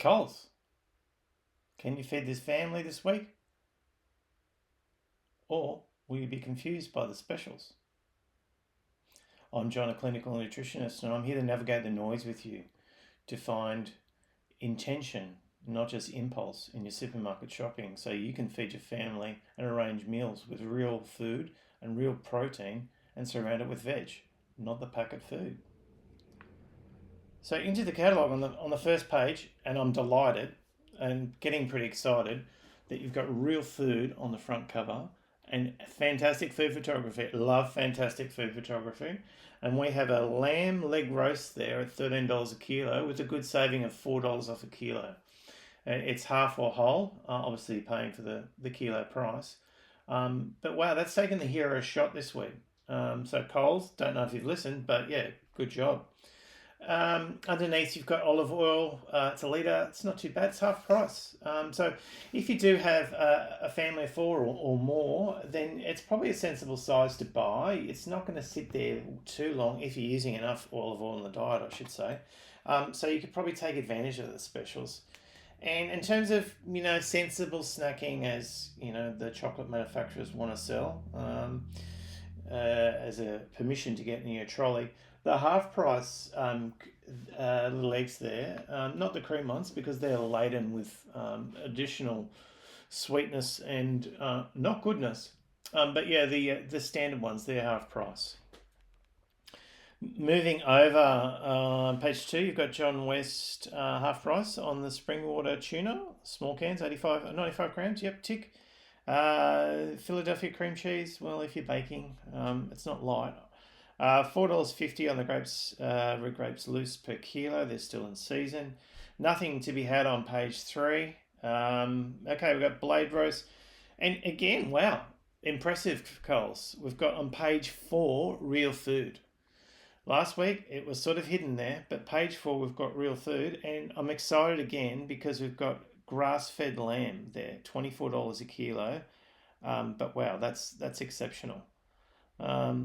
Coles, can you feed this family this week? Or will you be confused by the specials? I'm John, a clinical nutritionist, and I'm here to navigate the noise with you to find intention, not just impulse, in your supermarket shopping so you can feed your family and arrange meals with real food and real protein and surround it with veg, not the packet food. So into the catalogue on the first page, and I'm delighted and getting pretty excited that you've got real food on the front cover and fantastic food photography. Love fantastic food photography. And we have a lamb leg roast there at $13 a kilo with a good saving of $4 off a kilo. And it's half or whole, obviously paying for the kilo price. But wow, that's taken the hero shot this week. So Coles, don't know if you've listened, but yeah, good job. Underneath you've got olive oil. It's a litre. It's not too bad. It's half price. So if you do have a family of four or more, then it's probably a sensible size to buy. It's not going to sit there too long if you're using enough olive oil in the diet, I should say. So you could probably take advantage of the specials. And in terms of, sensible snacking, as, the chocolate manufacturers want to sell, as a permission to get in your trolley, the half price little eggs there, not the cream ones because they're laden with additional sweetness and not goodness. But yeah, the standard ones, they're half price. Moving over, page 2, you've got John West half price on the springwater tuna, small cans, 95 grams, yep, tick. Philadelphia cream cheese, well, if you're baking, it's not light. $4.50 on the red grapes loose per kilo. They're still in season. Nothing to be had on page 3. Okay, we've got blade roast. And again, wow, impressive, Coles. We've got on page 4, real food. Last week, it was sort of hidden there, but page 4, we've got real food. And I'm excited again because we've got grass-fed lamb there, $24 a kilo. But wow, that's exceptional.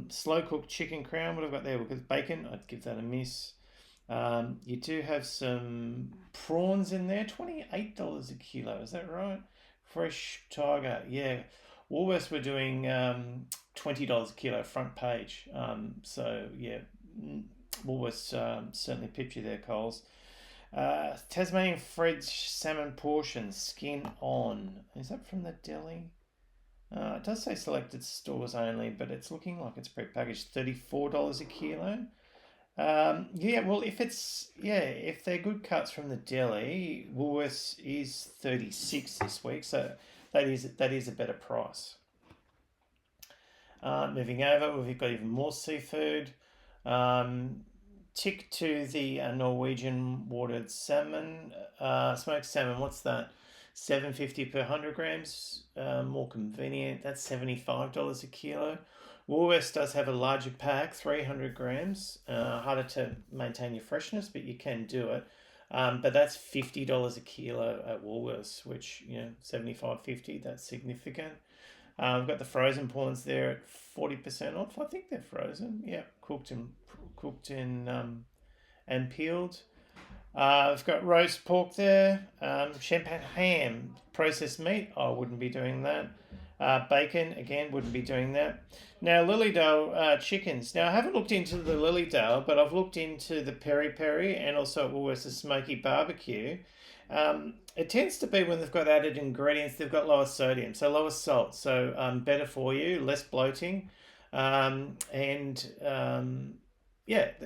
Slow cooked chicken crown, what have I got there? We've got bacon, I'd give that a miss. You do have some prawns in there, $28 a kilo, is that right? Fresh tiger, yeah. Woolworths were doing $20 a kilo front page. So yeah, Woolworths certainly pipped you there, Coles. Tasmanian French salmon portion, skin on. Is that from the deli? It does say selected stores only, but it's looking like it's prepackaged. $34 a kilo. Well, if they're good cuts from the deli, Woolworths is $36 this week, so that is a better price. Moving over, we've got even more seafood. Tick to the Norwegian watered salmon, smoked salmon. What's that? $7.50 per 100 grams, more convenient. That's $75 a kilo. Woolworths does have a larger pack, 300 grams. Harder to maintain your freshness, but you can do it. But that's $50 a kilo at Woolworths, which, $75.50, that's significant. We've got the frozen prawns there at 40% off. I think they're frozen. Yeah, cooked in and peeled. We've got roast pork there, champagne ham, processed meat. I wouldn't be doing that. Bacon, again, wouldn't be doing that. Now, Lilydale chickens. Now, I haven't looked into the Lilydale, but I've looked into the peri peri and also at Woolworths the smoky barbecue. It tends to be when they've got added ingredients, they've got lower sodium, so lower salt, so better for you, less bloating, the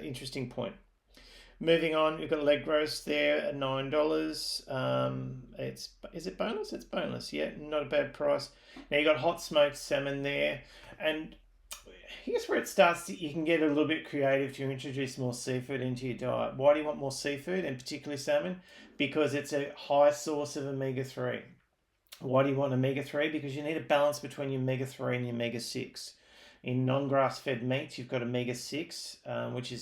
interesting point. Moving on, you've got leg roast there at $9. Is it boneless? It's boneless. Yeah, not a bad price. Now you've got hot smoked salmon there, and here's where it starts. You can get a little bit creative to introduce more seafood into your diet. Why do you want more seafood, and particularly salmon? Because it's a high source of omega-3. Why do you want omega-3? Because you need a balance between your omega-3 and your omega-6. In non-grass-fed meats, you've got omega-6, which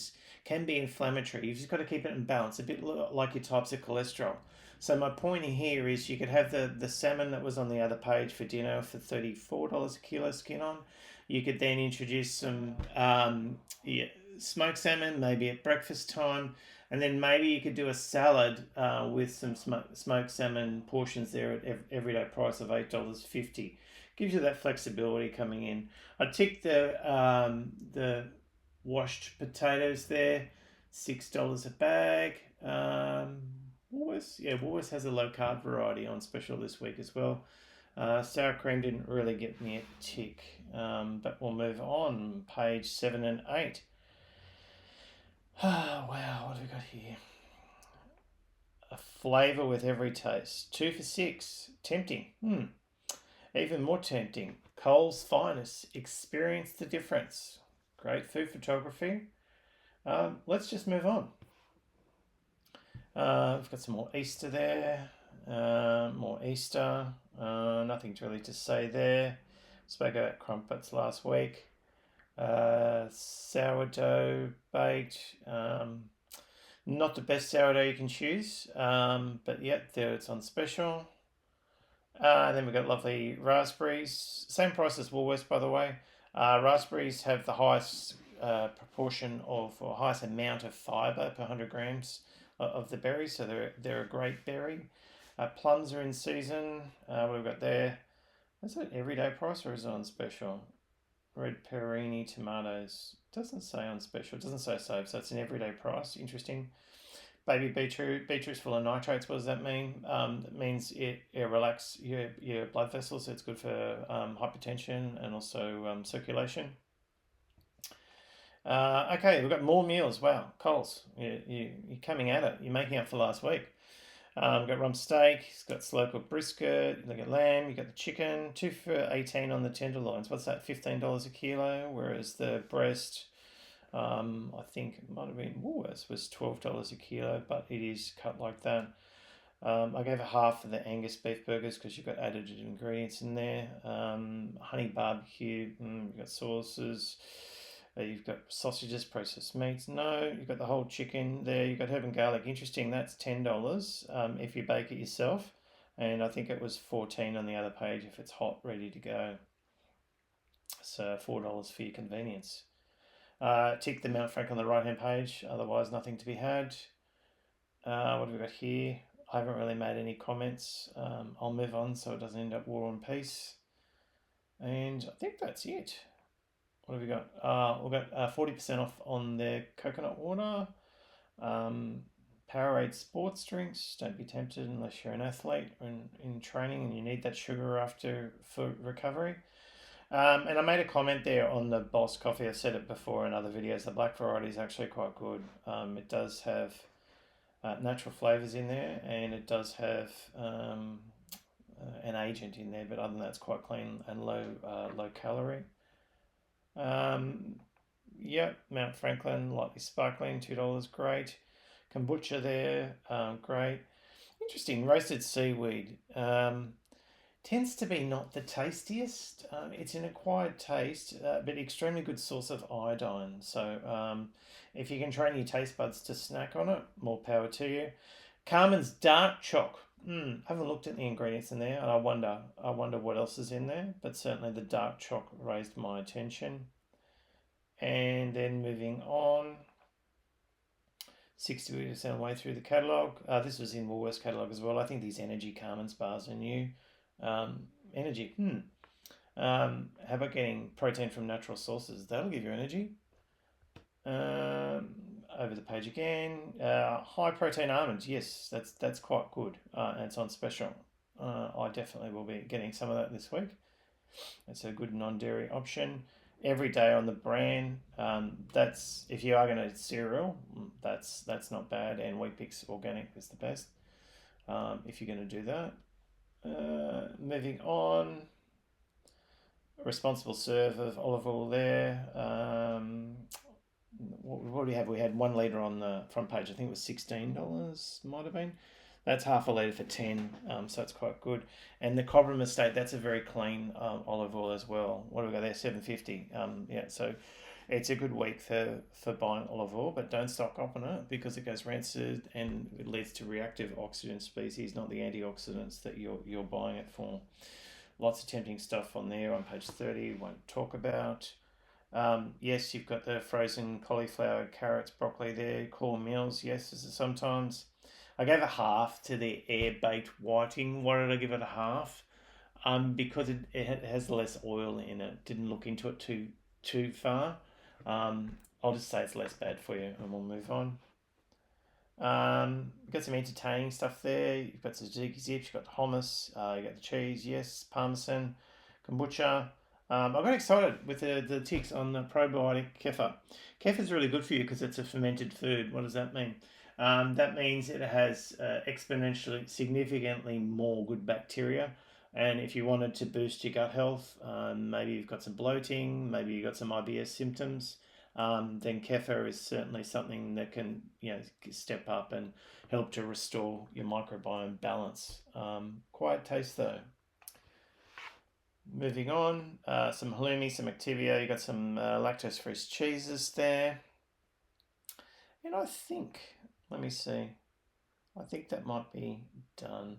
can be inflammatory. You've just got to keep it in balance, a bit like your types of cholesterol. So my point here is you could have the salmon that was on the other page for dinner for $34 a kilo skin on. You could then introduce some smoked salmon, maybe at breakfast time, And then maybe you could do a salad with some smoked salmon portions there at everyday price of $8.50. Gives you that flexibility coming in. I ticked the washed potatoes there, $6 a bag. Woolworths has a low carb variety on special this week as well. Sour cream didn't really get me a tick, but we'll move on. Page 7 and 8. Oh, wow, what have we got here? A flavour with every taste. 2 for $6. Tempting. Even more tempting. Coles Finest. Experience the difference. Great food photography. Let's just move on. We've got some more Easter there. More Easter. Nothing really to say there. Spoke about crumpets last week. Sourdough baked. Not the best sourdough you can choose, but yep, there it's on special. Then we've got lovely raspberries. Same price as Woolworths, by the way. Raspberries have the highest proportion of, or highest amount of fibre per 100 grams of the berries, so they're a great berry. Plums are in season. What have we got there? Is it everyday price or is it on special? Red perini tomatoes. Doesn't say on special. Doesn't say so. So it's an everyday price. Interesting. Baby beetroot. Beetroot's full of nitrates. What does that mean? It means it relaxes your blood vessels. So it's good for hypertension and also circulation. Okay, we've got more meals. Wow, Coles, you're coming at it. You're making up for last week. We've got rump steak. It's got slow cooked brisket. You've got lamb. You've got the chicken. 2 for $18 on the tenderloins. What's that? $15 a kilo. Whereas the breast, I think it might have been Woolworths, was $12 a kilo, but it is cut like that. I gave a half for the Angus beef burgers because you've got added ingredients in there. Honey barbecue. You've got sauces. You've got sausages, processed meats. No, you've got the whole chicken there. You've got herb and garlic. Interesting, that's $10 if you bake it yourself. And I think it was $14 on the other page if it's hot, ready to go. So $4 for your convenience. Tick the Mount Frank on the right-hand page. Otherwise, nothing to be had. What have we got here? I haven't really made any comments. I'll move on so it doesn't end up War and Peace. And I think that's it. What have we got? We've got 40% off on their coconut water. Powerade sports drinks. Don't be tempted unless you're an athlete or in training and you need that sugar for recovery. And I made a comment there on the Boss coffee. I've said it before in other videos. The black variety is actually quite good. It does have natural flavors in there, and it does have an agent in there. But other than that, it's quite clean and low calorie. Mount Franklin, lightly sparkling, $2, great. Kombucha there, great. Interesting, roasted seaweed. Tends to be not the tastiest. It's an acquired taste, but extremely good source of iodine. So if you can train your taste buds to snack on it, more power to you. Carmen's dark choc. I haven't looked at the ingredients in there, and I wonder what else is in there. But certainly the dark choc raised my attention. And then moving on, 60% of the way through the catalogue. This was in Woolworths catalogue as well. I think these energy Carmen's bars are new. Energy. How about getting protein from natural sources? That'll give you energy. Over the page again. High protein almonds. Yes, that's quite good. And it's on special. I definitely will be getting some of that this week. It's a good non-dairy option. Every day on the brand. That's if you are going to eat cereal, that's not bad. And Weet-Bix organic is the best. If you're going to do that. Moving on. Responsible serve of olive oil there. What do we have? We had 1 litre on the front page. I think it was $16, might have been. That's half a litre for 10, so it's quite good. And the Cobram Estate, that's a very clean olive oil as well. What do we got there? $7.50. So it's a good week for buying olive oil, but don't stock up on it because it goes rancid and it leads to reactive oxidant species, not the antioxidants that you're buying it for. Lots of tempting stuff on there on page 30. Won't talk about. Yes, you've got the frozen cauliflower, carrots, broccoli there, core meals. Yes, this is sometimes. I gave a half to the air baked whiting. Why did I give it a half? Because it has less oil in it. Didn't look into it too far. I'll just say it's less bad for you, and we'll move on. You've got some entertaining stuff there. You've got some ziti zips. You've got the hummus. You got the cheese. Yes, parmesan, kombucha. I got excited with the ticks on the probiotic kefir. Kefir is really good for you because it's a fermented food. What does that mean? That means it has exponentially, significantly more good bacteria. And if you wanted to boost your gut health, maybe you've got some bloating, maybe you've got some IBS symptoms, then kefir is certainly something that can step up and help to restore your microbiome balance. Quiet taste though. Moving on, some halloumi, some Activia. You got some lactose-free cheeses there, and I think, let me see, I think that might be done.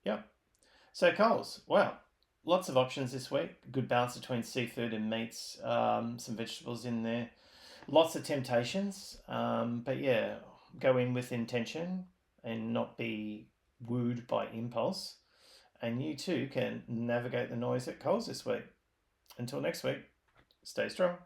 Yep. So Coles, wow, lots of options this week. Good balance between seafood and meats. Some vegetables in there. Lots of temptations, but yeah, go in with intention and not be wooed by impulse. And you too can navigate the noise at Coles this week. Until next week, stay strong.